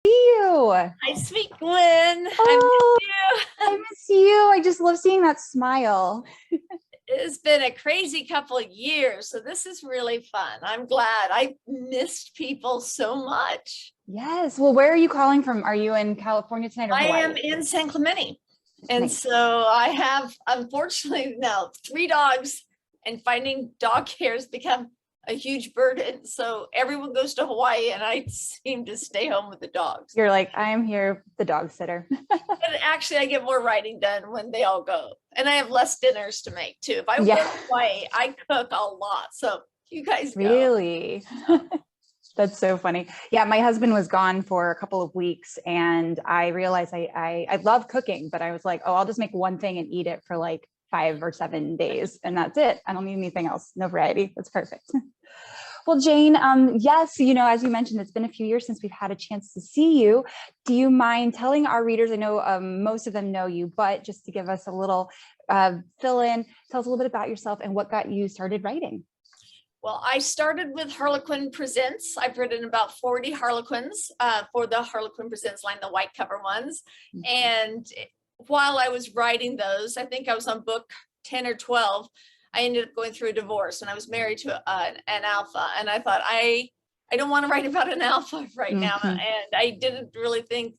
You. Hi, sweet Gwen. I Oh, miss you. I miss you. I just love seeing that smile. It's been a crazy couple of years, so this is really fun. I'm glad. I missed people so much. Yes. Well, where are you calling from? Are you in California tonight or I Hawaii? am in San Clemente. And Nice. so I have, unfortunately, now 3 dogs, and finding dog care has become a huge burden. So everyone goes to Hawaii and I seem to stay home with the dogs. You're like, I am here, the dog sitter. But actually, I get more writing done when they all go. And I have less dinners to make too. If I Yeah. go to Hawaii, I cook a lot. So you guys go. Really? That's so funny. Yeah, my husband was gone for a couple of weeks and I realized I love cooking, but I was like, oh, I'll just make one thing and eat it for like 5 or 7 days. And that's it. I don't need anything else. No variety. That's perfect. Well, Jane, yes, as you mentioned, it's been a few years since we've had a chance to see you. Do you mind telling our readers, I know most of them know you, but just to give us a little fill in, tell us a little bit about yourself and what got you started writing. Well, I started with Harlequin Presents. I've written about 40 Harlequins for the Harlequin Presents line, the white cover ones. And while I was writing those, I think I was on book 10 or 12, I ended up going through a divorce and I was married to an alpha. And I thought, I don't want to write about an alpha right now. And I didn't really think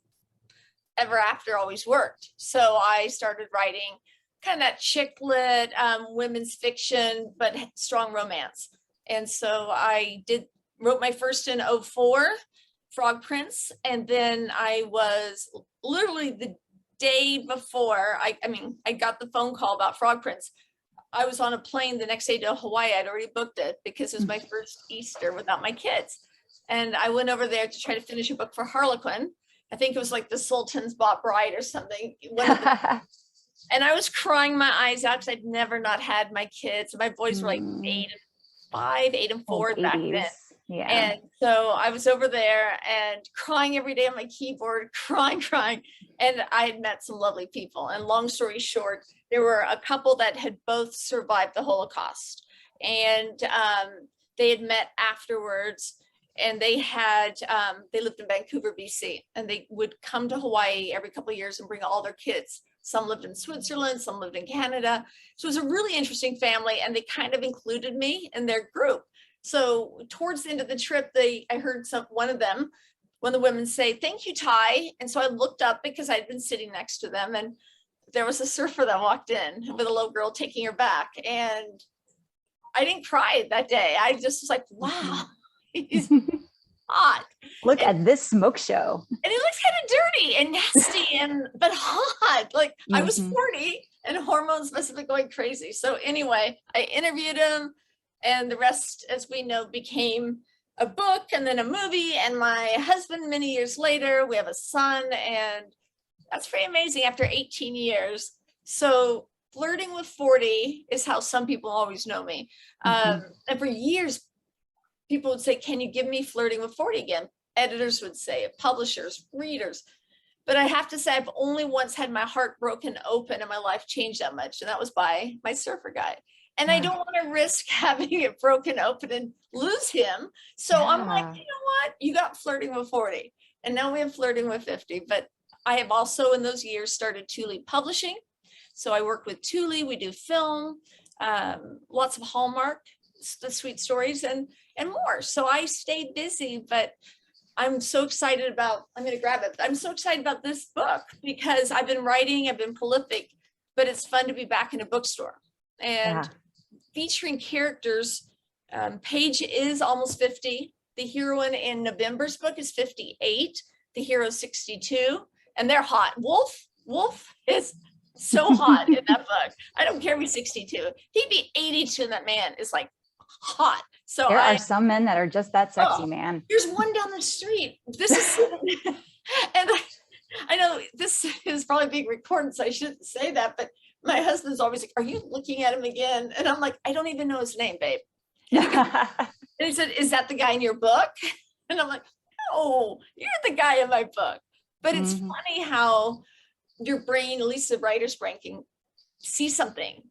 Ever After always worked. So I started writing kind of that chick lit, women's fiction, but strong romance. And so I wrote my first in 2004, Frog Prince. And then I was literally the day before, I got the phone call about Frog Prince. I was on a plane the next day to Hawaii. I'd already booked it because it was my first Easter without my kids. And I went over there to try to finish a book for Harlequin. I think it was like The Sultan's Bought Bride or something. And I was crying my eyes out because I'd never not had my kids. My boys were like 8 and 5, 8 and 4 back then. Yeah. And so I was over there and crying every day on my keyboard, crying. And I had met some lovely people. And long story short, there were a couple that had both survived the Holocaust. And they had met afterwards. And they lived in Vancouver, BC. And they would come to Hawaii every couple of years and bring all their kids. Some lived in Switzerland, some lived in Canada. So it was a really interesting family. And they kind of included me in their group. So towards the end of the trip, I heard one of the women say, "Thank you, Ty." And so I looked up because I'd been sitting next to them and there was a surfer that walked in with a little girl taking her back. And I didn't cry that day. I just was like, wow, he's hot. Look at this smoke show. And he looks kind of dirty and nasty but hot. Like I was 40 and hormones must have been going crazy. So anyway, I interviewed him. And the rest, as we know, became a book and then a movie. And my husband, many years later, we have a son. And that's pretty amazing after 18 years. So Flirting with 40 is how some people always know me. And for years, people would say, "Can you give me Flirting with 40 again?" Editors would say it, publishers, readers. But I have to say, I've only once had my heart broken open and my life changed that much. And that was by my surfer guy. And I don't want to risk having it broken open and lose him. So I'm like, you know what? You got Flirting with 40. And now we have Flirting with 50. But I have also in those years started Thule Publishing. So I work with Thule. We do film, lots of Hallmark, the sweet stories and more. So I stayed busy, but I'm so excited about, I'm going to grab it. I'm so excited about this book because I've been writing, I've been prolific, but it's fun to be back in a bookstore. And featuring characters, Paige is almost 50. The heroine in November's book is 58. The hero's 62. And they're hot. Wolf is so hot in that book. I don't care if he's 62. He'd be 82 and that man is like hot. So there are some men that are just that sexy, man. There's one down the street. This is, and I know this is probably being recorded, so I shouldn't say that, but my husband's always like, "Are you looking at him again?" And I'm like, "I don't even know his name, babe." And he said, "Is that the guy in your book?" And I'm like, "No, you're the guy in my book." But it's funny how your brain, at least the writer's brain, can see something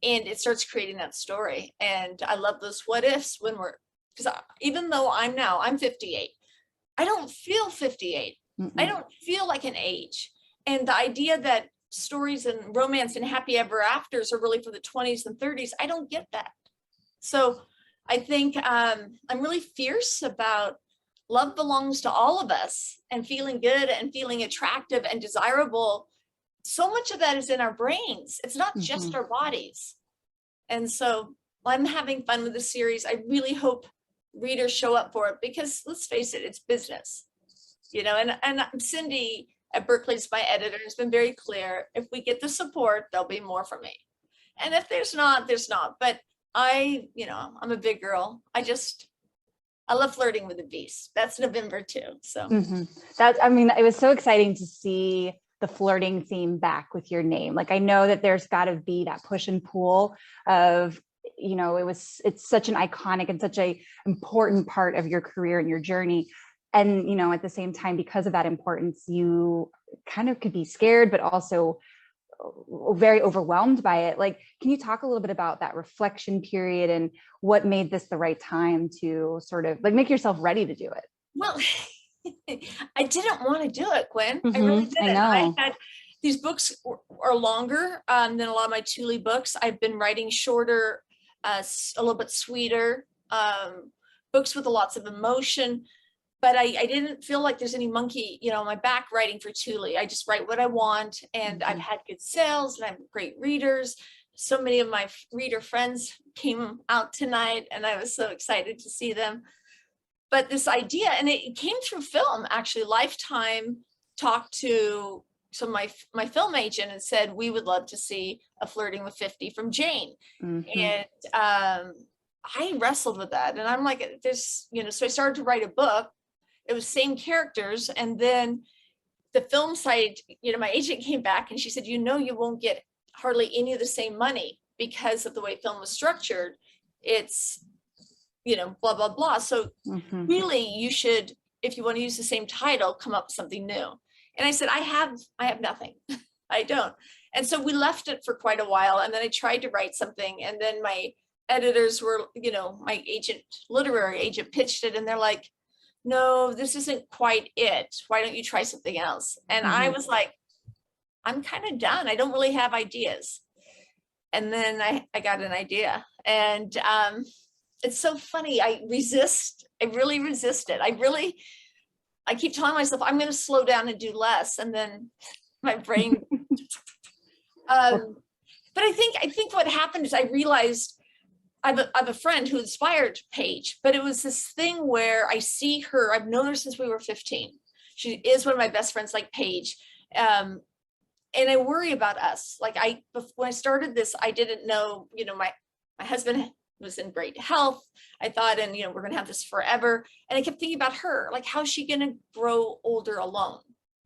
and it starts creating that story. And I love those what ifs because even though I'm 58, I don't feel 58. I don't feel like an age. And the idea that stories and romance and happy ever afters are really for the 20s and 30s, I don't get that. So I think I'm really fierce about love belongs to all of us, and feeling good and feeling attractive and desirable. So much of that is in our brains. It's not just our bodies. And so I'm having fun with the series. I really hope readers show up for it, because let's face it, it's business, you know, and Cindy at Berkeley's my editor has been very clear. If we get the support, there'll be more from me. And if there's not, there's not. But I'm a big girl. I love Flirting with the Beast. That's November too. So it was so exciting to see the flirting theme back with your name. Like, I know that there's got to be that push and pull of, it's such an iconic and such a important part of your career and your journey. And, at the same time, because of that importance, you kind of could be scared, but also very overwhelmed by it. Like, can you talk a little bit about that reflection period and what made this the right time to sort of like make yourself ready to do it? Well, I didn't want to do it, Gwen. I really didn't. I had these books are longer than a lot of my Thule books. I've been writing shorter, a little bit sweeter books with lots of emotion. But I didn't feel like there's any monkey, on my back writing for Thule. I just write what I want, and I've had good sales, and I have great readers. So many of my reader friends came out tonight, and I was so excited to see them. But this idea, and it came through film, actually. Lifetime talked to my film agent and said, we would love to see a Flirting with 50 from Jane. And I wrestled with that, and I'm like, so I started to write a book. It was same characters. And then the film side, my agent came back and she said, you won't get hardly any of the same money because of the way film was structured. It's, blah, blah, blah. So really you should, if you want to use the same title, come up with something new. And I said, I have nothing. I don't. And so we left it for quite a while. And then I tried to write something. And then my editors were, my literary agent pitched it, and they're like, no, this isn't quite it. Why don't you try something else? And I was like, I'm kind of done. I don't really have ideas. And then I got an idea, and it's so funny. I really resist it. I keep telling myself I'm going to slow down and do less. And then my brain, but I think what happened is I realized I have a friend who inspired Paige, but it was this thing where I see her, I've known her since we were 15. She is one of my best friends, like Paige. And I worry about us. Like when I started this, I didn't know, my husband was in great health. I thought, and we're going to have this forever. And I kept thinking about her, like, how's she going to grow older alone?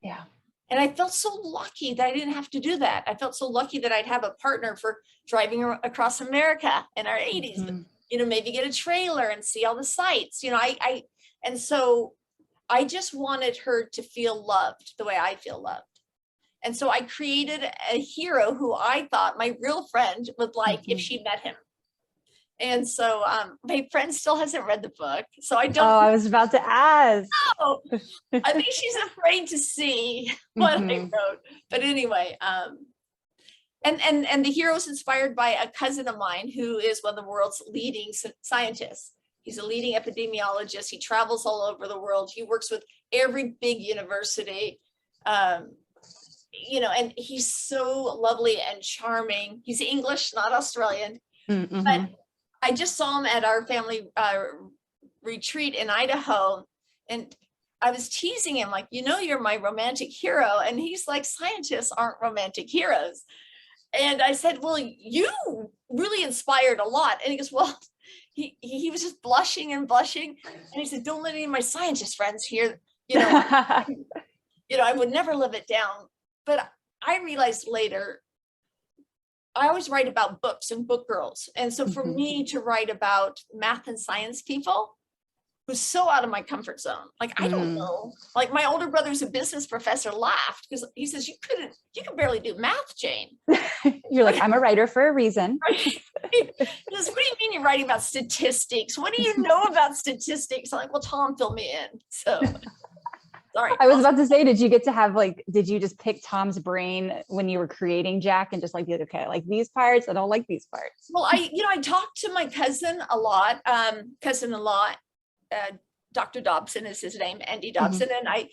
Yeah. And I felt so lucky that I didn't have to do that. I felt so lucky that I'd have a partner for driving across America in our 80s, maybe get a trailer and see all the sights, and so I just wanted her to feel loved the way I feel loved. And so I created a hero who I thought my real friend would like if she met him. And so my friend still hasn't read the book. So I don't. Oh, I was about to ask. No, I think she's afraid to see what I wrote. But anyway, and the hero is inspired by a cousin of mine who is one of the world's leading scientists. He's a leading epidemiologist. He travels all over the world. He works with every big university. And he's so lovely and charming. He's English, not Australian. But I just saw him at our family retreat in Idaho, and I was teasing him like, you're my romantic hero. And he's like, scientists aren't romantic heroes. And I said, well, you really inspired a lot. And he goes, well, he was just blushing and blushing. And he said, don't let any of my scientist friends hear, I would never live it down. But I realized later, I always write about books and book girls. And so for me to write about math and science people was so out of my comfort zone. Like, I don't know, like my older brother's a business professor laughed because he says, you can barely do math, Jane. You're like, I'm a writer for a reason. He goes, what do you mean you're writing about statistics? What do you know about statistics? I'm like, well, Tom, fill me in. So Sorry. I was about to say, did you get to have like, did you just pick Tom's brain when you were creating Jack and just like be like, okay, I like these parts, I don't like these parts? Well, I talked to my cousin a lot, cousin-in-law, Dr. Dobson is his name, Andy Dobson, and I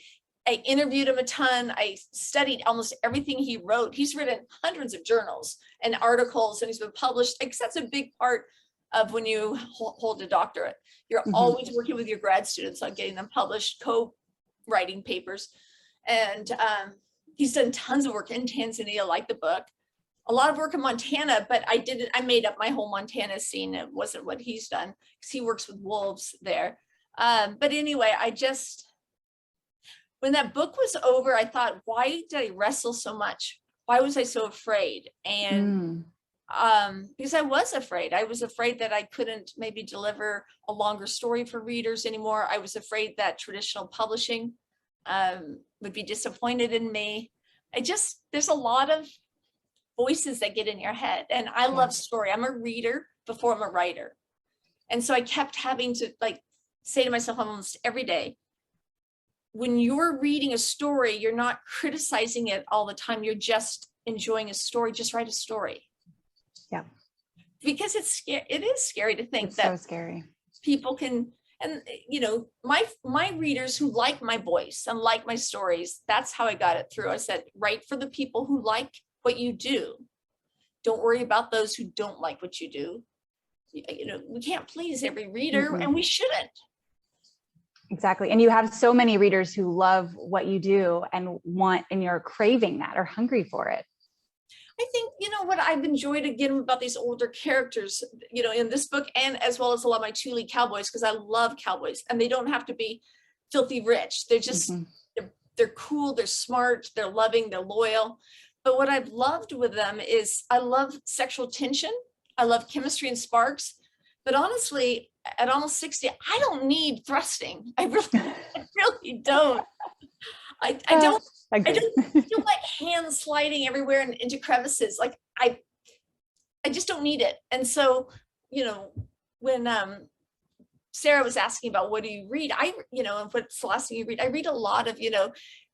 interviewed him a ton. I studied almost everything he wrote. He's written hundreds of journals and articles, and he's been published. Because that's a big part of when you hold a doctorate. You're always working with your grad students on getting them published, co-writing papers. And he's done tons of work in Tanzania, like the book. A lot of work in Montana, but I made up my whole Montana scene. It wasn't what he's done because he works with wolves there. But anyway, when that book was over, I thought, why did I wrestle so much? Why was I so afraid? And because I was afraid. I was afraid that I couldn't maybe deliver a longer story for readers anymore. I was afraid that traditional publishing would be disappointed in me. There's a lot of voices that get in your head. And I love story. I'm a reader before I'm a writer. And so I kept having to like say to myself almost every day, when you're reading a story, you're not criticizing it all the time. You're just enjoying a story. Just write a story. Yeah. Because it is scary to think it's that so scary. People can, and my readers who like my voice and like my stories, that's how I got it through. I said, write for the people who like what you do. Don't worry about those who don't like what you do. We can't please every reader, and we shouldn't. Exactly. And you have so many readers who love what you do and you're craving that or hungry for it. I think, what I've enjoyed again about these older characters, in this book, and as well as a lot of my Thule cowboys, because I love cowboys, and they don't have to be filthy rich. They're just, they're cool, they're smart, they're loving, they're loyal. But what I've loved with them is I love sexual tension. I love chemistry and sparks. But honestly, at almost 60, I don't need thrusting. I really don't. I don't feel like hands sliding everywhere and into crevices. Like I just don't need it. And so, when Sarah was asking about what do you read, and what's the last thing you read? I read a lot of,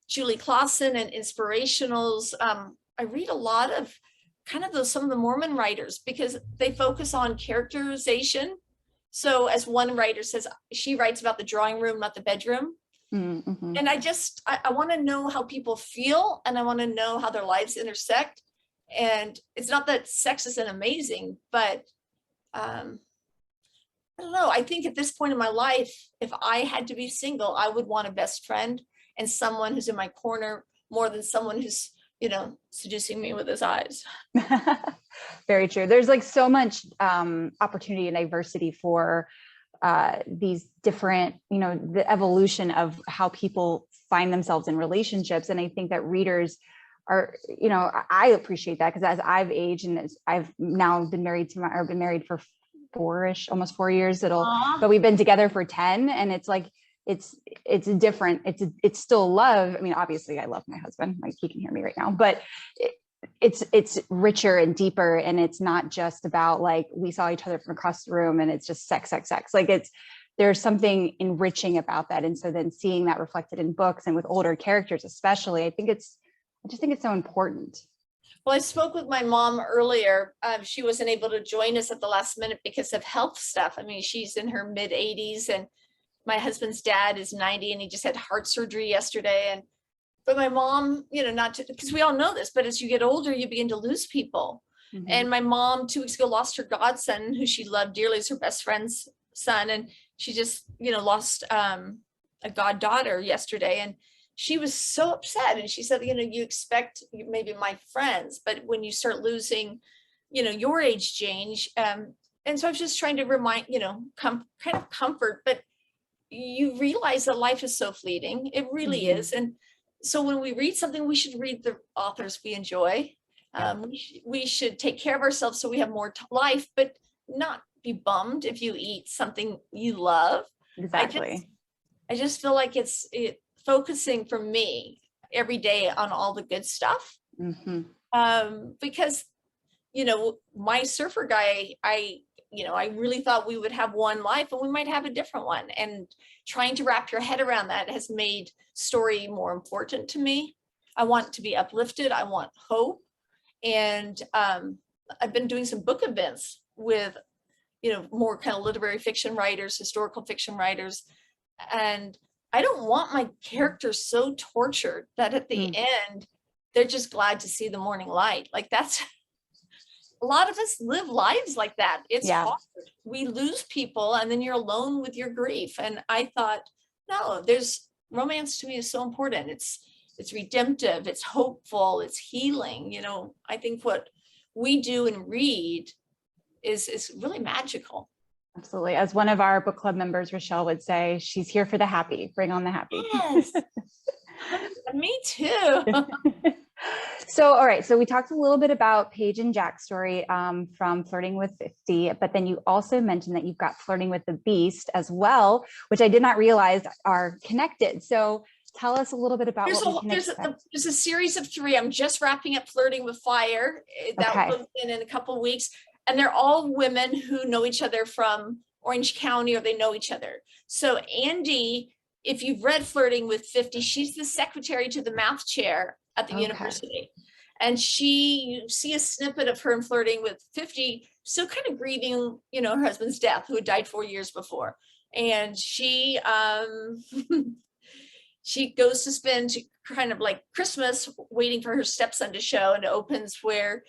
Julie Clausen and inspirationals. I read a lot of kind of some of the Mormon writers because they focus on characterization. So as one writer says, she writes about the drawing room, not the bedroom. And I want to know how people feel, and I want to know how their lives intersect. And it's not that sex isn't amazing, but I don't know. I think at this point in my life, if I had to be single, I would want a best friend and someone who's in my corner more than someone who's, seducing me with his eyes. Very true. There's like so much opportunity and diversity for these different, the evolution of how people find themselves in relationships. And I think that readers are, I appreciate that because as I've aged and as I've now been married for almost 4 years, but we've been together for 10, and it's like, it's different. It's still love. I mean, obviously I love my husband, like he can hear me right now, but it's richer and deeper. And it's not just about like, we saw each other from across the room and it's just sex. Like there's something enriching about that. And so then seeing that reflected in books and with older characters, especially, I just think it's so important. Well, I spoke with my mom earlier. She wasn't able to join us at the last minute because of health stuff. I mean, she's in her mid 80s, and my husband's dad is 90 and he just had heart surgery yesterday. But my mom, because we all know this, but as you get older, you begin to lose people. And my mom 2 weeks ago lost her godson, who she loved dearly, as her best friend's son. And she just, lost a goddaughter yesterday. And she was so upset. And she said, you expect maybe my friends, but when you start losing, your age change. And so I was just trying to remind, kind of comfort, but you realize that life is so fleeting. It really is. And so when we read something, we should read the authors we enjoy. We should take care of ourselves so we have more life, but not be bummed if you eat something you love. Exactly. I just feel like it's focusing for me every day on all the good stuff. Because, my surfer guy, I really thought we would have one life and we might have a different one. And trying to wrap your head around that has made story more important to me. I want to be uplifted. I want hope. And I've been doing some book events with, more kind of literary fiction writers, historical fiction writers. And I don't want my characters so tortured that at the end, they're just glad to see the morning light. Like that's, a lot of us live lives like that. It's hard. We lose people and then you're alone with your grief. And I thought, no, romance to me is so important. It's redemptive, it's hopeful, it's healing. I think what we do and read is really magical. Absolutely. As one of our book club members, Rochelle, would say, she's here for the happy. Bring on the happy. Yes. Me too. So, all right. So we talked a little bit about Paige and Jack's story from Flirting with 50, but then you also mentioned that you've got Flirting with the Beast as well, which I did not realize are connected. So tell us a little bit about what we can expect. There's a series of 3. I'm just wrapping up Flirting with Fire. That will be in a couple of weeks. And they're all women who know each other from Orange County, or they know each other. So Andy, if you've read Flirting with 50, she's the secretary to the math chair at the university. And you see a snippet of her in Flirting with 50, still kind of grieving, her husband's death, who had died 4 years before. And she goes to spend kind of like Christmas waiting for her stepson to show, and it opens where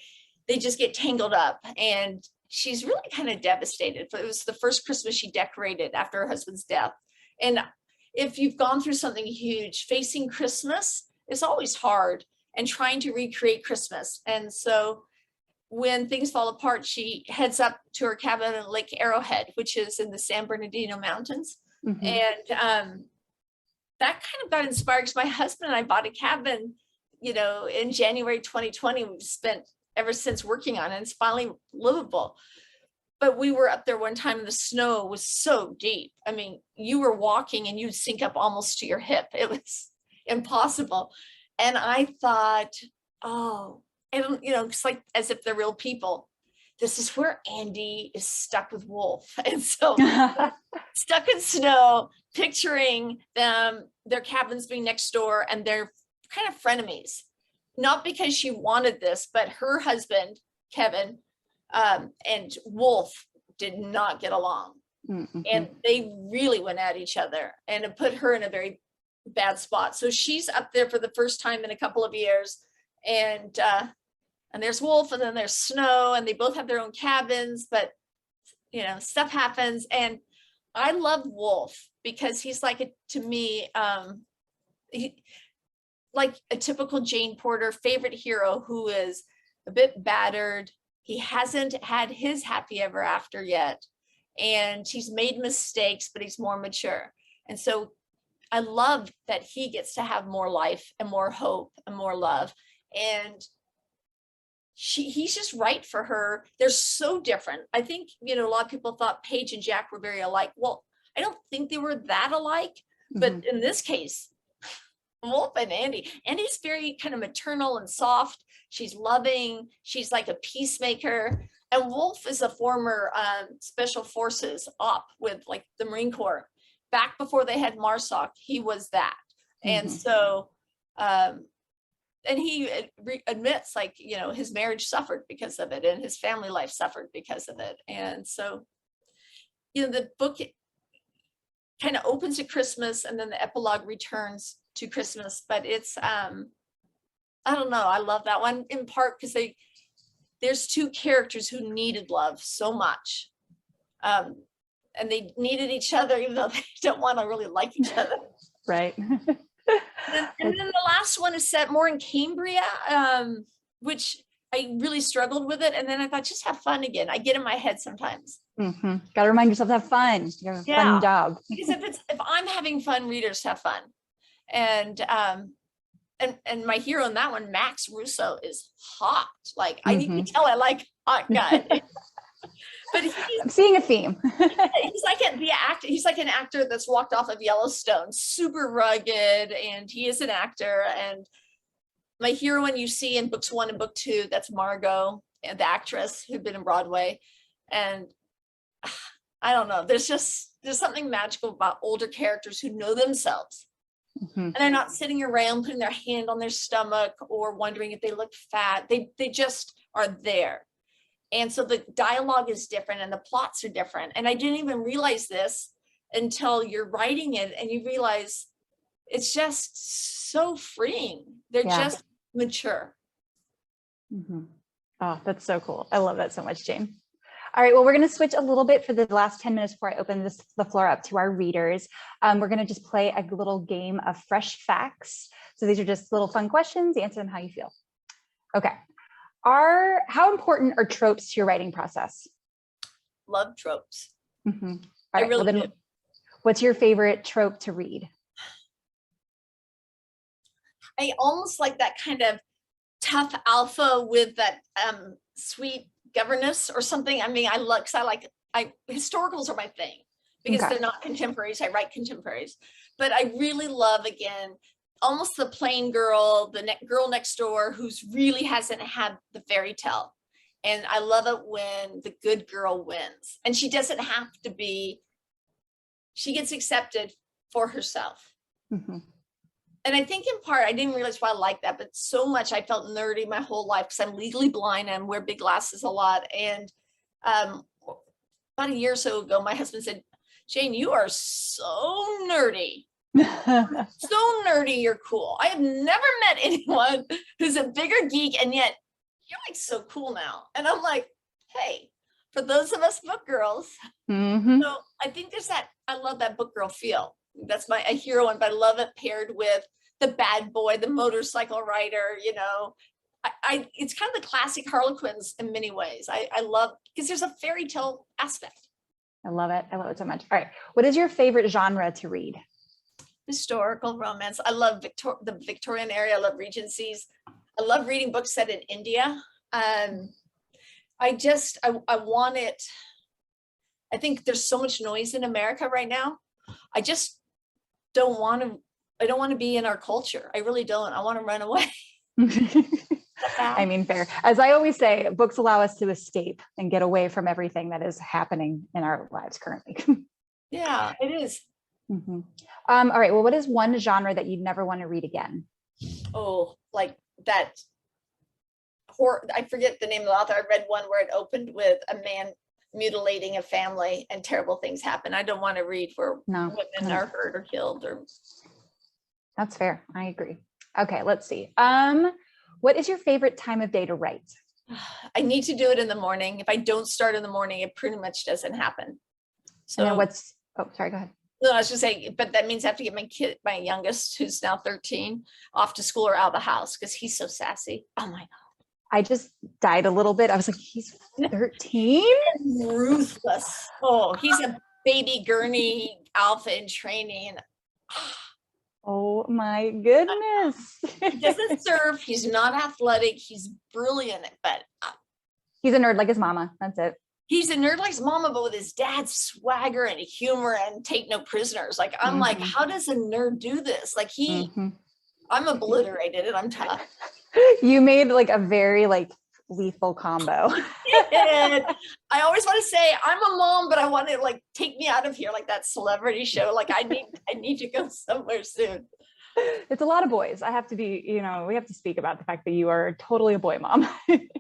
they just get tangled up. And she's really kind of devastated. It was the first Christmas she decorated after her husband's death. And if you've gone through something huge, facing Christmas is always hard, and trying to recreate Christmas. And so when things fall apart, she heads up to her cabin in Lake Arrowhead, which is in the San Bernardino Mountains. And that kind of got inspired because my husband and I bought a cabin, in January 2020. We've spent ever since working on it. It's finally livable. But we were up there one time and the snow was so deep. I mean, you were walking and you'd sink up almost to your hip. It was impossible. And I thought, it's like as if they're real people. This is where Andy is stuck with Wolf. And so stuck in snow, picturing them, their cabins being next door, and they're kind of frenemies. Not because she wanted this, but her husband, Kevin, and Wolf did not get along. And they really went at each other, and it put her in a very bad spot. So she's up there for the first time in a couple of years, and there's Wolf, and then there's Snow, and they both have their own cabins, but stuff happens. And I love Wolf because he's like to me, like a typical Jane Porter favorite hero who is a bit battered. He hasn't had his happy ever after yet, and he's made mistakes, but he's more mature. And so I love that he gets to have more life and more hope and more love. And he's just right for her. They're so different. I think, a lot of people thought Paige and Jack were very alike. Well, I don't think they were that alike, but in this case, Wolf and Andy's very kind of maternal and soft. She's loving. She's like a peacemaker. And Wolf is a former special forces op with like the Marine Corps. Back before they had MARSOC, he was that. And so, and he admits, like, his marriage suffered because of it, and his family life suffered because of it. And so, the book kind of opens at Christmas, and then the epilogue returns to Christmas. But it's, I don't know, I love that one in part because there's 2 characters who needed love so much. And they needed each other, even though they don't want to really like each other. Right. And then the last one is set more in Cambria, which I really struggled with it. And then I thought, just have fun again. I get in my head sometimes. Got to remind yourself to have fun. You have a fun job. Because if I'm having fun, readers have fun. And my hero in that one, Max Russo, is hot. Like you can tell I like hot guy. But I'm seeing a theme. he's like an actor that's walked off of Yellowstone, super rugged, and he is an actor. And my heroine you see in books 1 and book 2, that's Margot, and the actress who'd been in Broadway. And I don't know. There's something magical about older characters who know themselves. And they're not sitting around putting their hand on their stomach or wondering if they look fat. They just are there. And so the dialogue is different and the plots are different. And I didn't even realize this until you're writing it and you realize it's just so freeing. They're just mature. Oh, that's so cool. I love that so much, Jane. All right, well, we're going to switch a little bit for the last 10 minutes before I open the floor up to our readers. We're going to just play a little game of fresh facts. So these are just little fun questions. Answer them how you feel. Okay. How important are tropes to your writing process? Love tropes. All right, I really do. What's your favorite trope to read? I almost like that kind of tough alpha with that sweet governess or something. I mean, historicals are my thing because they're not contemporaries. I write contemporaries, but I really love, again, almost the plain girl, the girl next door who's really hasn't had the fairy tale. And I love it when the good girl wins and she doesn't have to be, she gets accepted for herself. And I think in part, I didn't realize why I like that, but so much I felt nerdy my whole life because I'm legally blind and wear big glasses a lot. And about a year or so ago, my husband said, Jane, you are so nerdy. So nerdy, you're cool. I have never met anyone who's a bigger geek and yet you're like so cool now. And I'm like, hey, for those of us book girls. So I think there's that, I love that book girl feel. That's a hero one, but I love it paired with the bad boy, the motorcycle rider, you know. It's kind of the classic Harlequins in many ways. I love, because there's a fairy tale aspect. I love it. I love it so much. All right. What is your favorite genre to read? Historical romance. I love the Victorian era. I love Regencies. I love reading books set in India. I want it. I think there's so much noise in America right now. I just don't want to be in our culture. I really don't. I want to run away. I mean, fair. As I always say, books allow us to escape and get away from everything that is happening in our lives currently. Yeah, it is. All right. Well, what is one genre that you'd never want to read again? Oh, like that horror. I forget the name of the author. I read one where it opened with a man mutilating a family and terrible things happen. I don't want to read where women are hurt or killed. Or that's fair. I agree. Okay, let's see. What is your favorite time of day to write? I need to do it in the morning. If I don't start in the morning, it pretty much doesn't happen. So sorry, go ahead. No, I was just saying, but that means I have to get my youngest, who's now 13, off to school or out of the house because he's so sassy. Oh my God. I just died a little bit. I was like, he's 13? Ruthless. Oh, he's a baby gurney alpha in training. And oh my goodness. He doesn't serve. He's not athletic. He's brilliant, but he's a nerd like his mama. That's it. He's a nerd like his mama, but with his dad's swagger and humor and take no prisoners. Like, I'm like, how does a nerd do this? Like I'm obliterated and I'm tough. You made like a very lethal combo. I always want to say I'm a mom, but I want to take me out of here like that celebrity show. Like I need to go somewhere soon. It's a lot of boys. I have to be, we have to speak about the fact that you are totally a boy mom. And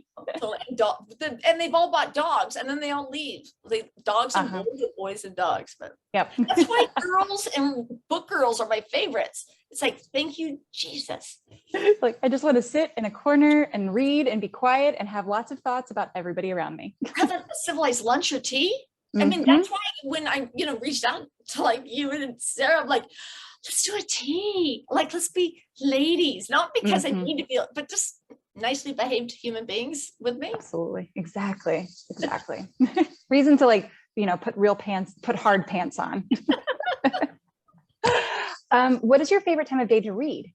they've all bought dogs and then they all leave. Dogs and boys and dogs. But that's why girls and book girls are my favorites. It's like, thank you, Jesus. Like, I just want to sit in a corner and read and be quiet and have lots of thoughts about everybody around me. Have a civilized lunch or tea. I mean, that's why when I, reached out to you and Sarah, I'm like, let's do a tea. Let's be ladies, not because I need to be, but just nicely behaved human beings with me. Absolutely. Exactly. Reason to put hard pants on. What is your favorite time of day to read?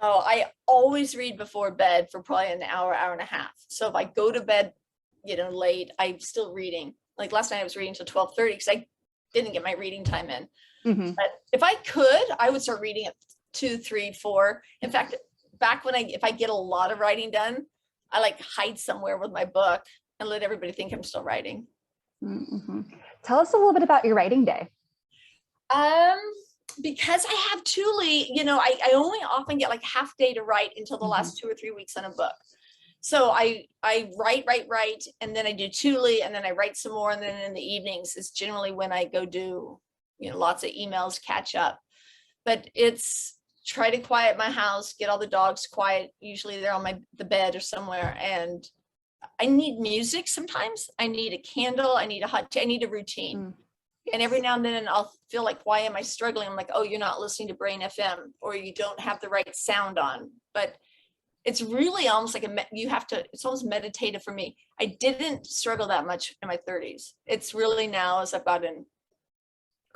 Oh, I always read before bed for probably an hour and a half. So if I go to bed, late, I'm still reading. Like last night I was reading till 12:30 because I didn't get my reading time in. But if I could, I would start reading at 2, 3, 4. In fact, back when if I get a lot of writing done, I hide somewhere with my book and let everybody think I'm still writing. Mm-hmm. Tell us a little bit about your writing day. Because I have Thule, you know, I only often get like half day to write until the last 2 or 3 weeks on a book. So I write, and then I do Thule, and then I write some more. And then in the evenings is generally when I go do, you know, lots of emails, catch up. But it's try to quiet my house, get all the dogs quiet. Usually they're on the bed or somewhere. And I need music sometimes. I need a candle. I need a hot tea. I need a routine. And every now and then I'll feel like, why am I struggling? I'm like, oh, you're not listening to Brain FM, or you don't have the right sound on. But it's really almost like it's almost meditative for me. I didn't struggle that much in my 30s. It's really now as I've got in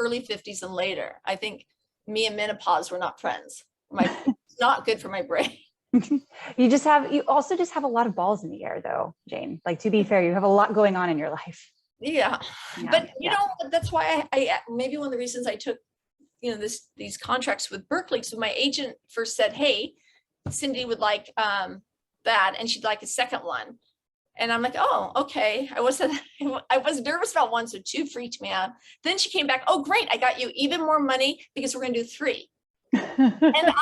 early 50s and later. I think me and menopause were not friends. It's not good for my brain. You also just have a lot of balls in the air though, Jane. Like, to be fair, you have a lot going on in your life. Yeah. But you know, that's why I maybe one of the reasons I took, you know, these contracts with Berkeley. So my agent first said, hey, Cindy would like that, and she'd like a second one. And I'm like, oh, okay. I was nervous about one, so 2 freaked me out. Then she came back, oh, great, I got you even more money because we're gonna do 3. And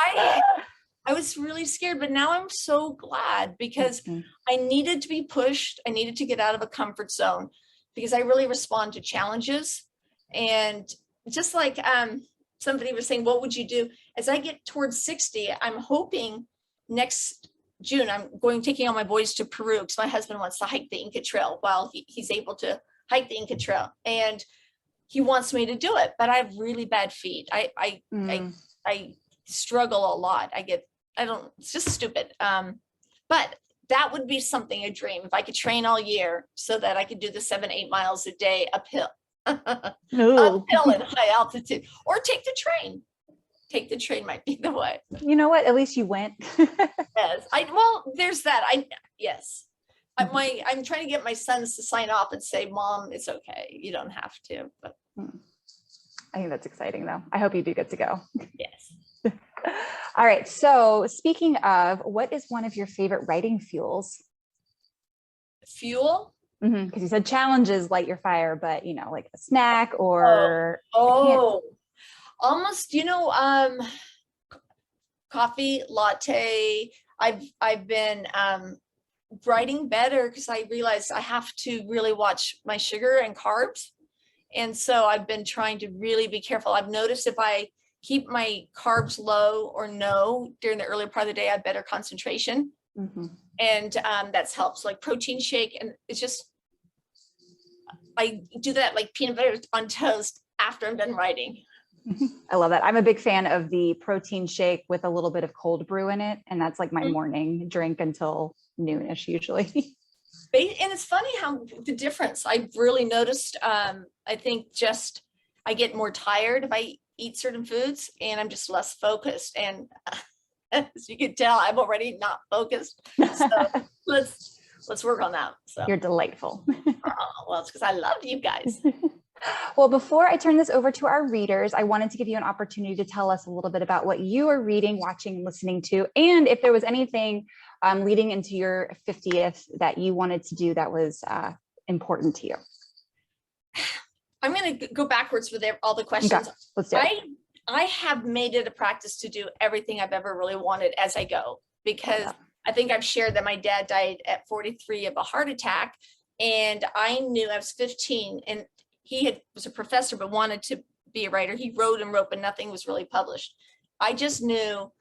I was really scared, but now I'm so glad because I needed to be pushed. I needed to get out of a comfort zone because I really respond to challenges. And just like somebody was saying, what would you do? As I get towards 60, I'm hoping next June, I'm taking all my boys to Peru because my husband wants to hike the Inca Trail while he's able to hike the Inca Trail. And he wants me to do it, but I have really bad feet. I struggle a lot. It's just stupid. But that would be something, a dream, if I could train all year so that I could do the 7-8 miles a day uphill. Uphill at high altitude, or take the train. Take the train might be the way. You know what? At least you went. Yes. Well, there's that. Yes. I'm trying to get my sons to sign off and say, Mom, it's okay. You don't have to. But I think that's exciting though. I hope you do get to go. Yes. All right. So speaking of, what is one of your favorite writing fuels? Fuel? Because you said challenges light your fire, but you know, like a snack or almost, you know, coffee, latte. I've been writing better because I realized I have to really watch my sugar and carbs. And so I've been trying to really be careful. I've noticed if I keep my carbs low or no during the early part of the day, I have better concentration. And that's helps, like protein shake. And it's just, I do that like peanut butter on toast after I'm done writing. I love that. I'm a big fan of the protein shake with a little bit of cold brew in it. And that's like my morning drink until noonish usually. And it's funny how the difference I've really noticed. I think just I get more tired if I eat certain foods, and I'm just less focused. And as you can tell, I'm already not focused. So let's work on that. So you're delightful. Well, it's because I love you guys. Well, before I turn this over to our readers, I wanted to give you an opportunity to tell us a little bit about what you are reading, watching, listening to, and if there was anything leading into your 50th that you wanted to do that was important to you. I'm going to go backwards with all the questions. Okay, let's do it. I have made it a practice to do everything I've ever really wanted as I go, because I think I've shared that my dad died at 43 of a heart attack. And I knew I was 15, and he was a professor, but wanted to be a writer. He wrote and wrote, but nothing was really published. I just knew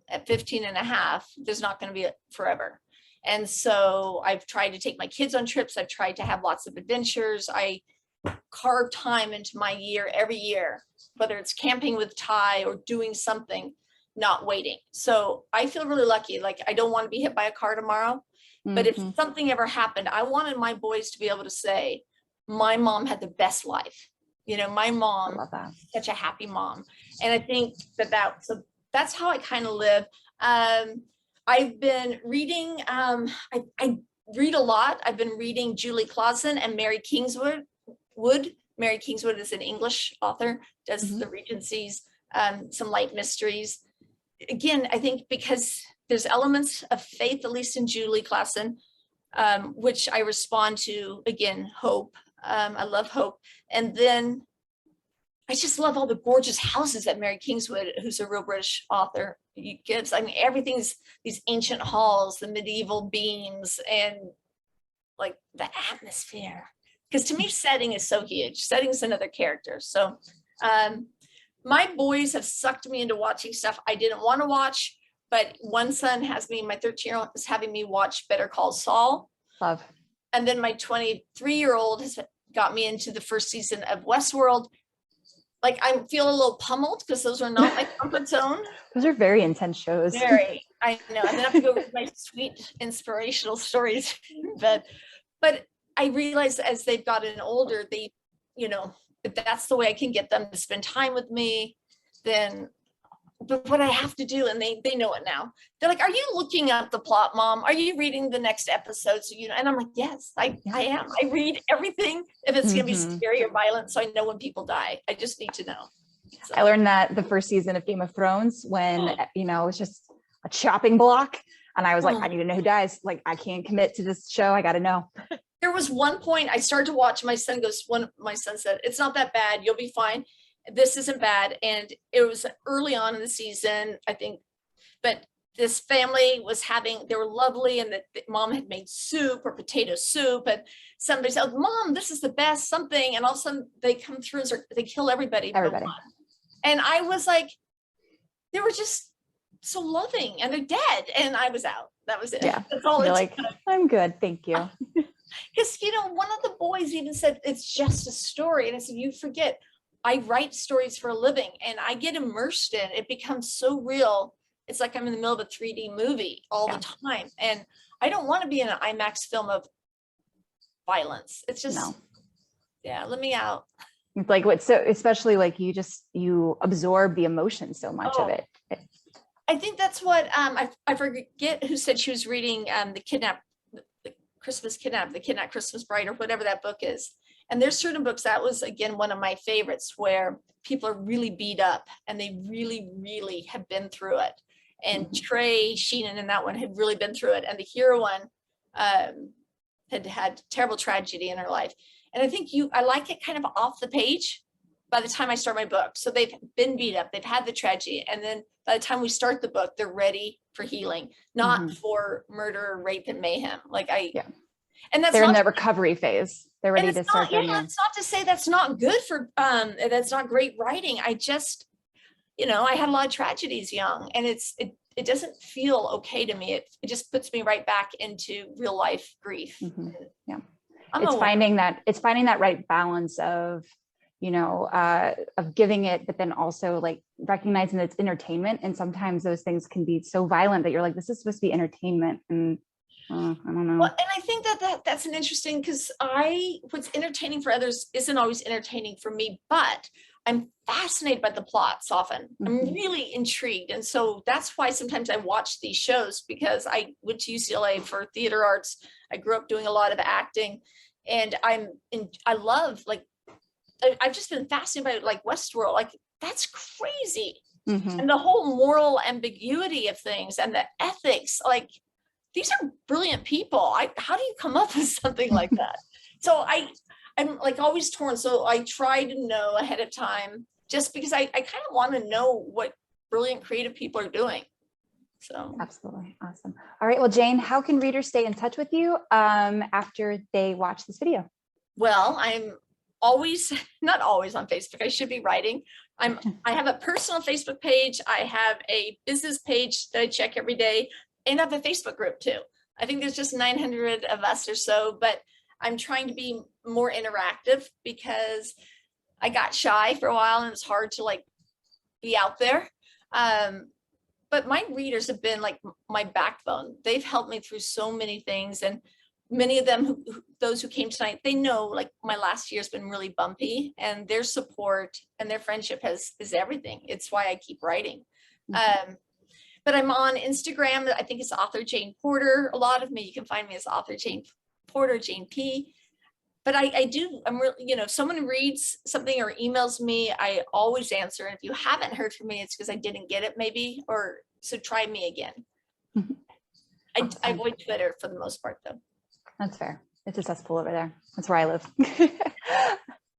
at 15 and a half, there's not going to be a forever. And so I've tried to take my kids on trips. I've tried to have lots of adventures. I carve time into my year every year, whether it's camping with Ty or doing something, not waiting. So I feel really lucky. Like, I don't want to be hit by a car tomorrow, but if something ever happened, I wanted my boys to be able to say, my mom had the best life. You know, my mom, such a happy mom. And I think that's how I kind of live. I've been reading, I read a lot. I've been reading Julie Clausen and Mary Kingswood. Mary Kingswood is an English author, does the Regencies, some light mysteries. Again, I think because there's elements of faith, at least in Julie Clausen, which I respond to, again, hope. I love Hope. And then I just love all the gorgeous houses that Mary Kingswood, who's a real British author, gives. I mean, everything's these ancient halls, the medieval beams, and like the atmosphere. Because to me, setting is so huge. Setting is another character. So my boys have sucked me into watching stuff I didn't want to watch, but one son has me, my 13-year-old is having me watch Better Call Saul. Love. And then my 23-year-old has got me into the first season of Westworld. Like I feel a little pummeled because those are not my comfort zone. Those are very intense shows. Very, I know. And then I have to go with my sweet inspirational stories. But I realize as they've gotten older, they, you know, if that's the way I can get them to spend time with me, then but what I have to do, and they know it now. They're like, "Are you looking at the plot, Mom? Are you reading the next episode?" So, you know, and I'm like, "Yes, I am. I read everything if it's going to be scary or violent, so I know when people die. I just need to know." So. I learned that the first season of Game of Thrones when you know, it was just a chopping block, and I was like, I need to know who dies. Like, I can't commit to this show. I got to know. There was one point I started to watch. My son said, "It's not that bad. You'll be fine. This isn't bad." And it was early on in the season, I think, but this family was they were lovely, and the mom had made soup or potato soup, and somebody said, "Mom, this is the best something," and all of a sudden they come through and they kill everybody. And I was like, they were just so loving, and they're dead, and I was out. That was it. Yeah. That's all. You're like, I'm good, thank you. Because, you know, one of the boys even said, "It's just a story." And I said, "You forget, I write stories for a living, and I get immersed in it. It becomes so real. It's like I'm in the middle of a 3D movie all the time. And I don't want to be in an IMAX film of violence. It's just, let me out." It's like what, so especially like you absorb the emotion so much of it. I think that's what I forget who said she was reading the Kidnapped Christmas Bride, or whatever that book is. And there's certain books, that was again one of my favorites, where people are really beat up and they really, really have been through it. And Trey Sheenan in that one had really been through it. And the heroine had terrible tragedy in her life. And I think I like it kind of off the page by the time I start my book. So they've been beat up, they've had the tragedy. And then by the time we start the book, they're ready for healing, not for murder, rape, and mayhem. And they're in the recovery phase. They're ready to start. It's not to say that's not good for, that's not great writing. I just, you know, I had a lot of tragedies young, and it doesn't feel okay to me. It just puts me right back into real life grief. It's finding that right balance of, you know, of giving it, but then also like recognizing that it's entertainment. And sometimes those things can be so violent that you're like, this is supposed to be entertainment. And I don't know. Well, and I think that's an interesting, because what's entertaining for others isn't always entertaining for me, but I'm fascinated by the plots often. I'm really intrigued. And so that's why sometimes I watch these shows, because I went to UCLA for theater arts. I grew up doing a lot of acting, and I love, like, I've just been fascinated by like Westworld. Like, that's crazy. And the whole moral ambiguity of things and the ethics, like, these are brilliant people. How do you come up with something like that? So I'm like always torn. So I try to know ahead of time, just because I kind of want to know what brilliant creative people are doing. So absolutely awesome. All right. Well, Jane, how can readers stay in touch with you after they watch this video? Well, I'm not always on Facebook. I should be writing. I have a personal Facebook page. I have a business page that I check every day. And I have a Facebook group too. I think there's just 900 of us or so, but I'm trying to be more interactive, because I got shy for a while and it's hard to like be out there. But my readers have been like my backbone. They've helped me through so many things. And many of them, those who came tonight, they know like my last year has been really bumpy, and their support and their friendship is everything. It's why I keep writing. But I'm on Instagram. I think it's author Jane Porter. A lot of me, you can find me as author Jane Porter, Jane P. But I'm really, you know, if someone reads something or emails me, I always answer. And if you haven't heard from me, it's because I didn't get it maybe, so try me again. I avoid Twitter for the most part though. That's fair. It's a cesspool over there. That's where I live.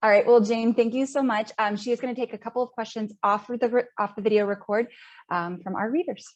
All right. Well, Jane, thank you so much. She is going to take a couple of questions off the video record from our readers.